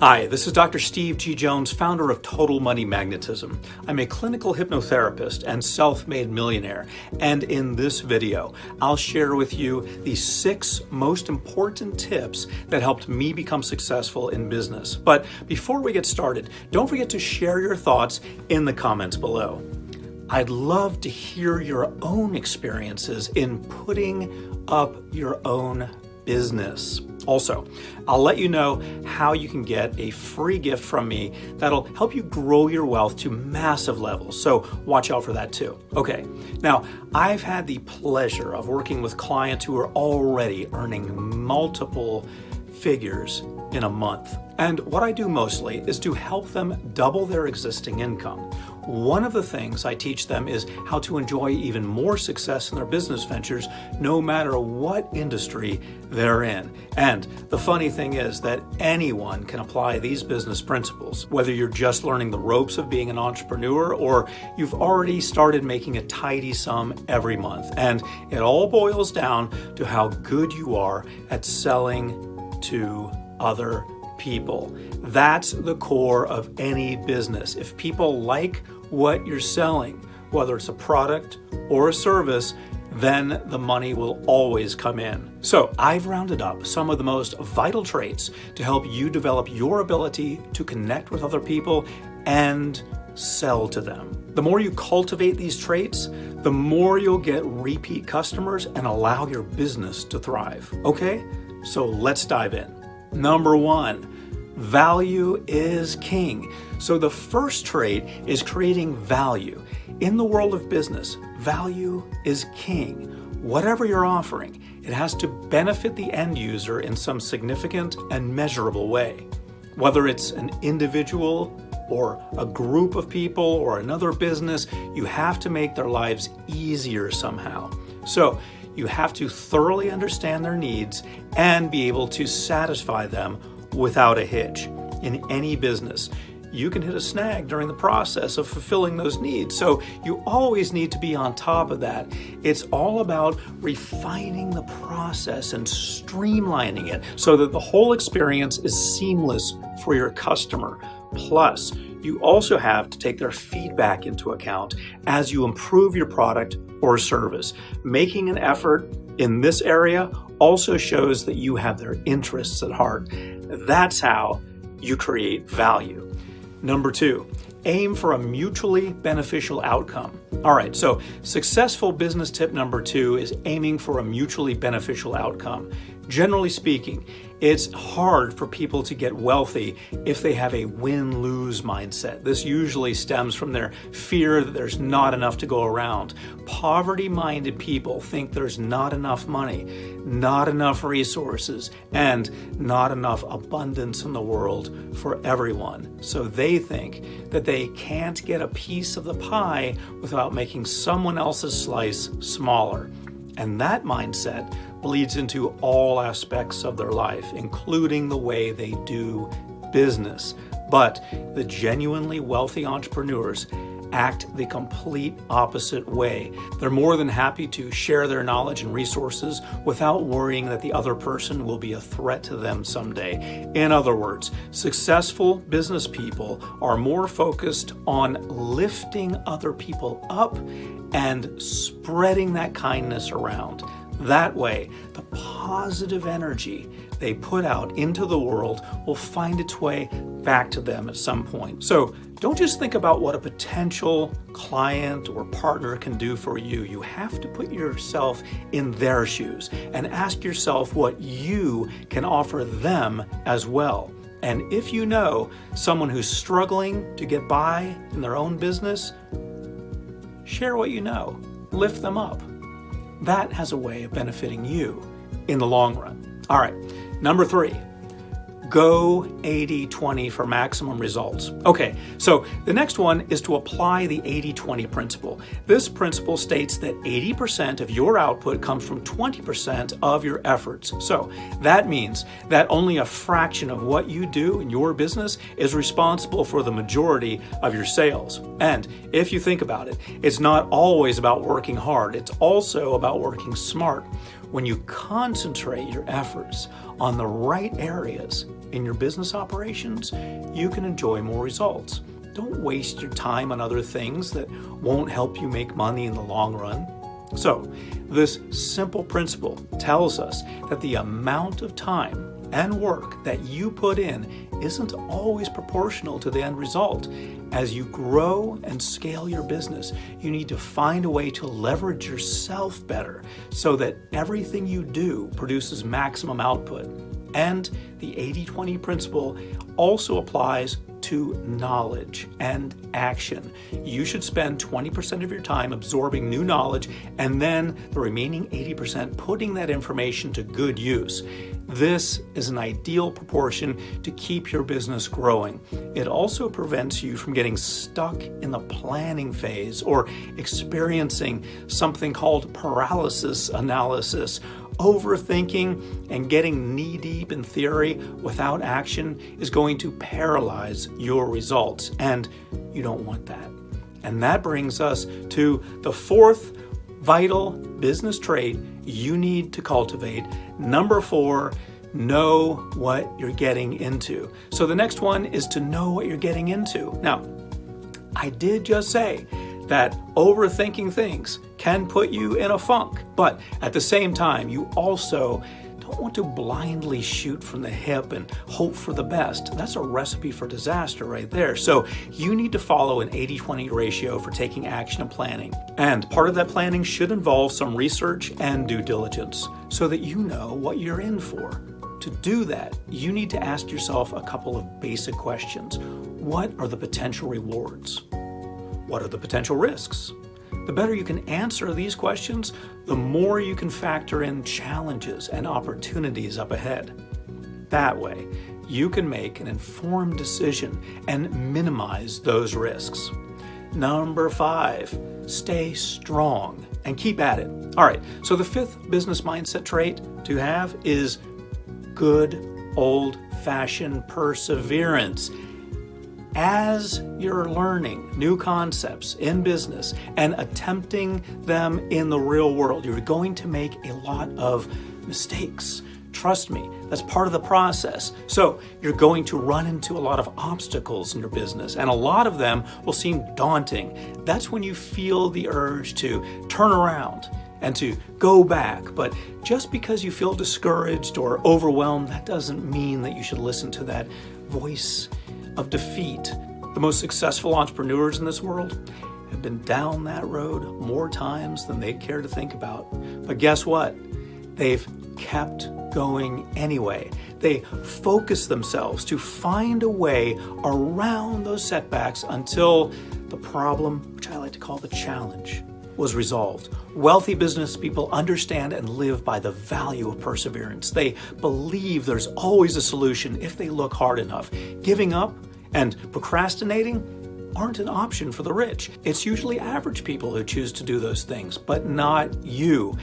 Hi, this is Dr. Steve G. Jones, founder of Total Money Magnetism. I'm a clinical hypnotherapist and self-made millionaire. And in this video, I'll share with you the 6 most important tips that helped me become successful in business. But before we get started, don't forget to share your thoughts in the comments below. I'd love to hear your own experiences in putting up your own business. Also, I'll let you know how you can get a free gift from me that'll help you grow your wealth to massive levels. So watch out for that too. Okay, now I've had the pleasure of working with clients who are already earning multiple figures in a month. And what I do mostly is to help them double their existing income. One of the things I teach them is how to enjoy even more success in their business ventures, no matter what industry they're in. And the funny thing is that anyone can apply these business principles, whether you're just learning the ropes of being an entrepreneur or you've already started making a tidy sum every month. And it all boils down to how good you are at selling to other people. That's the core of any business. If people like what you're selling, whether it's a product or a service, then the money will always come in. So I've rounded up some of the most vital traits to help you develop your ability to connect with other people and sell to them. The more you cultivate these traits, the more you'll get repeat customers and allow your business to thrive. Okay, so let's dive in. Number 1, value is king. So the first trait is creating value. In the world of business, value is king. Whatever you're offering, it has to benefit the end user in some significant and measurable way. Whether it's an individual or a group of people or another business, you have to make their lives easier somehow. So you have to thoroughly understand their needs and be able to satisfy them without a hitch. In any business, you can hit a snag during the process of fulfilling those needs. So you always need to be on top of that. It's all about refining the process and streamlining it so that the whole experience is seamless for your customer. Plus, you also have to take their feedback into account as you improve your product or service. Making an effort in this area also shows that you have their interests at heart. That's how you create value. Number 2, aim for a mutually beneficial outcome. All right, so successful business tip number 2 is aiming for a mutually beneficial outcome. Generally speaking, it's hard for people to get wealthy if they have a win-lose mindset. This usually stems from their fear that there's not enough to go around. Poverty-minded people think there's not enough money, not enough resources, and not enough abundance in the world for everyone. So they think that they can't get a piece of the pie without making someone else's slice smaller. And that mindset bleeds into all aspects of their life, including the way they do business. But the genuinely wealthy entrepreneurs act the complete opposite way. They're more than happy to share their knowledge and resources without worrying that the other person will be a threat to them someday. In other words, successful business people are more focused on lifting other people up and spreading that kindness around. That way, the positive energy they put out into the world will find its way back to them at some point. So don't just think about what a potential client or partner can do for you. You have to put yourself in their shoes and ask yourself what you can offer them as well. And if you know someone who's struggling to get by in their own business, share what you know, lift them up. That has a way of benefiting you in the long run. All right, number 3, go 80-20 for maximum results. Okay, so the next one is to apply the 80-20 principle. This principle states that 80% of your output comes from 20% of your efforts. So that means that only a fraction of what you do in your business is responsible for the majority of your sales. And if you think about it, it's not always about working hard. It's also about working smart. when you concentrate your efforts on the right areas in your business operations, you can enjoy more results. Don't waste your time on other things that won't help you make money in the long run. So, this simple principle tells us that the amount of time and work that you put in isn't always proportional to the end result. As you grow and scale your business, you need to find a way to leverage yourself better so that everything you do produces maximum output. And the 80-20 principle also applies to knowledge and action. You should spend 20% of your time absorbing new knowledge and then the remaining 80% putting that information to good use. This is an ideal proportion to keep your business growing. It also prevents you from getting stuck in the planning phase or experiencing something called paralysis analysis. Overthinking and getting knee-deep in theory without action is going to paralyze your results, and you don't want that. And that brings us to the fourth vital business trait you need to cultivate. Number 4, know what you're getting into. So the next one is to know what you're getting into. Now, I did just say that overthinking things can put you in a funk, but at the same time, you also don't want to blindly shoot from the hip and hope for the best. That's a recipe for disaster right there. So you need to follow an 80-20 ratio for taking action and planning. And part of that planning should involve some research and due diligence so that you know what you're in for. To do that, you need to ask yourself a couple of basic questions. What are the potential rewards? What are the potential risks? The better you can answer these questions, the more you can factor in challenges and opportunities up ahead. That way, you can make an informed decision and minimize those risks. Number 5, stay strong and keep at it. All right, so the 5th business mindset trait to have is good old-fashioned perseverance. As you're learning new concepts in business and attempting them in the real world, you're going to make a lot of mistakes. Trust me, that's part of the process. So you're going to run into a lot of obstacles in your business, and a lot of them will seem daunting. That's when you feel the urge to turn around and to go back. But just because you feel discouraged or overwhelmed, that doesn't mean that you should listen to that voice of defeat. The most successful entrepreneurs in this world have been down that road more times than they care to think about. But guess what? They've kept going anyway. They focus themselves to find a way around those setbacks until the problem, which I like to call the challenge, was resolved. Wealthy business people understand and live by the value of perseverance. They believe there's always a solution if they look hard enough. Giving up and procrastinating aren't an option for the rich. It's usually average people who choose to do those things, but not you.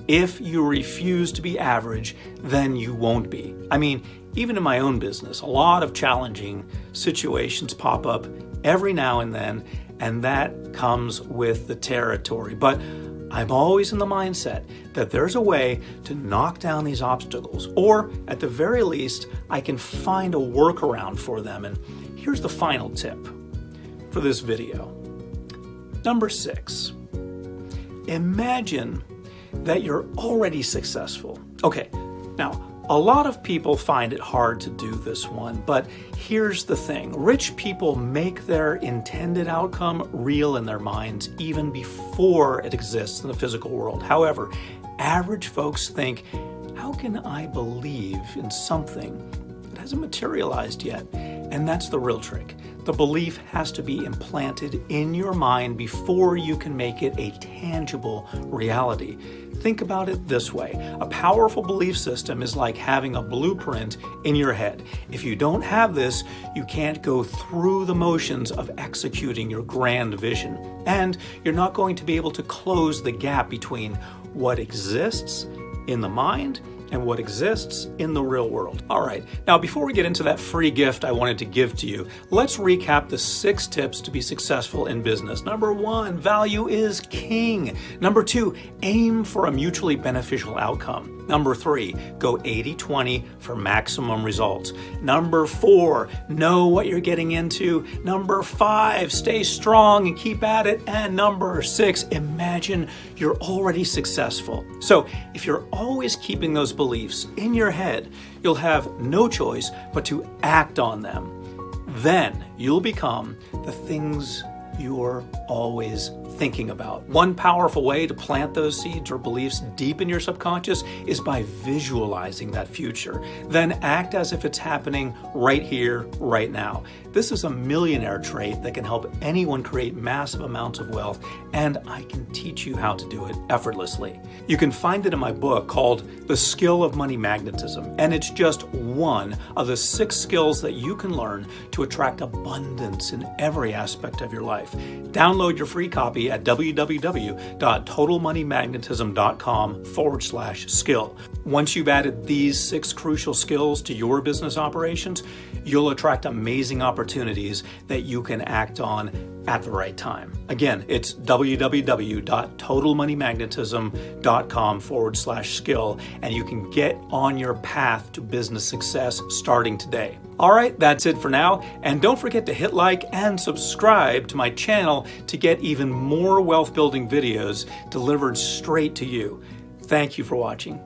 If you refuse to be average, then you won't be. I mean, even in my own business, a lot of challenging situations pop up every now and then, and that comes with the territory. But I'm always in the mindset that there's a way to knock down these obstacles, or at the very least, I can find a workaround for them. And here's the final tip for this video. Number 6, imagine that you're already successful. Okay, now, a lot of people find it hard to do this one, but here's the thing. Rich people make their intended outcome real in their minds even before it exists in the physical world. However, average folks think, how can I believe in something that hasn't materialized yet? And that's the real trick. The belief has to be implanted in your mind before you can make it a tangible reality. Think about it this way. A powerful belief system is like having a blueprint in your head. If you don't have this, you can't go through the motions of executing your grand vision. And you're not going to be able to close the gap between what exists in the mind and what exists in the real world. All right, now before we get into that free gift I wanted to give to you, let's recap the 6 tips to be successful in business. Number 1, value is king. Number 2, aim for a mutually beneficial outcome. Number 3, go 80-20 for maximum results. Number 4, know what you're getting into. Number 5, stay strong and keep at it. And number 6, imagine you're already successful. So if you're always keeping those beliefs in your head, you'll have no choice but to act on them. Then you'll become the things you're always thinking about. One powerful way to plant those seeds or beliefs deep in your subconscious is by visualizing that future. Then act as if it's happening right here, right now. This is a millionaire trait that can help anyone create massive amounts of wealth, and I can teach you how to do it effortlessly. You can find it in my book called The Skill of Money Magnetism, and it's just one of the 6 skills that you can learn to attract abundance in every aspect of your life. Download your free copy at www.totalmoneymagnetism.com/skill. Once you've added these 6 crucial skills to your business operations, you'll attract amazing opportunities that you can act on at the right time. Again, it's www.totalmoneymagnetism.com/skill, and you can get on your path to business success starting today. All right, that's it for now. And don't forget to hit like and subscribe to my channel to get even more wealth building videos delivered straight to you. Thank you for watching.